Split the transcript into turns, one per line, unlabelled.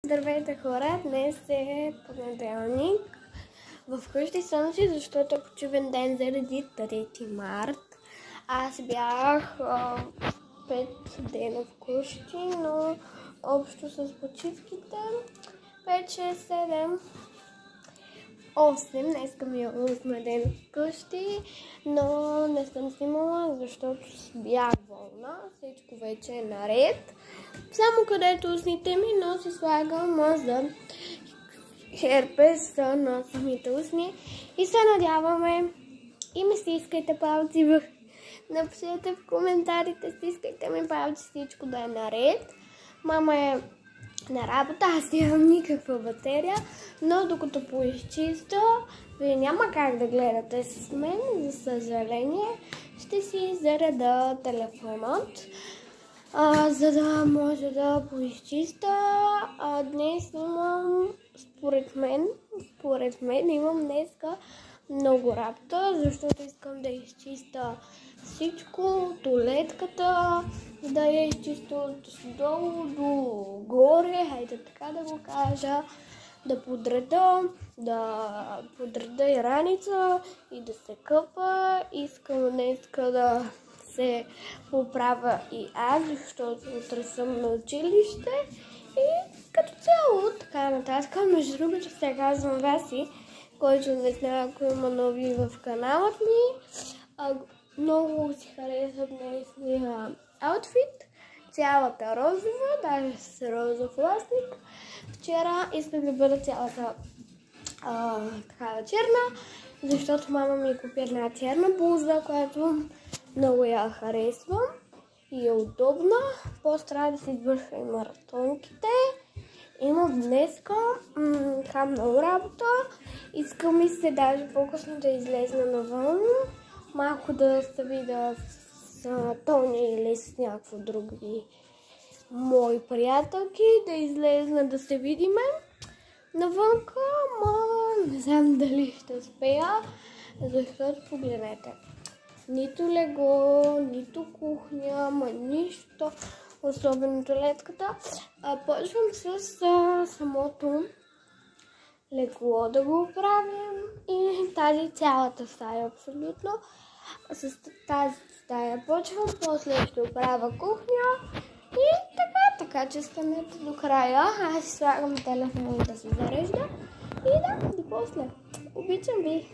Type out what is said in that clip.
Здравейте хора, днес е понеделник. Вкъщи съм си, защото е почивен ден заради 3 март. Аз бях 5 дена вкъщи, но общо с почивките 5, 6, 7, 8. Днеска ми е 8 ден вкъщи, но не съм снимала, защото бях болна. Всичко вече е наред. Само където устните ми, но си слагам за херпес на самите устни. И се надяваме и ми стискайте палци. Напишете в коментарите, стискайте ми палци, всичко да е наред. Мама е на работа, аз нямам никаква батерия, но докато поизчиста, вие няма как да гледате с мен, за съжаление. Ще си зареда телефонът, за да може да поизчиста. Днес имам, според мен имам днеска много работа, защото искам да изчиста всичко, туалетката, да я изчиста от долу до горе, хайде така да го кажа, да подреда и раница и да се къпа. Искам днеска да се поправя и аз, защото утре съм на училище и като цяло така нататък. Между другото се казвам Васи, който не знае, ако има нови в каналът ми. Много си хареса днесния аутфит. Цялата розова, даже с розов ластик. Вчера исках да бъда цялата такава черна, защото мама ми купи една черна блуза, която много я харесвам и е удобна. После трябва да се извърша и маратонките. Имам днеска много работа. Искам и се даже по-късно да излезна навън. Малко да се видя с Тони или с някакво други мои приятелки. Да излезна да се видиме навънка, не знам дали ще успея, защото погледнете. Нито легло, нито кухня, нищо. Особено туалетката. Почвам с самото легло да го оправим и тази цялата стая абсолютно. С тази стая почвам, после ще оправя кухня и така че станете до края. Аз си слагам телефона да се зарежда и до после. Обичам ви!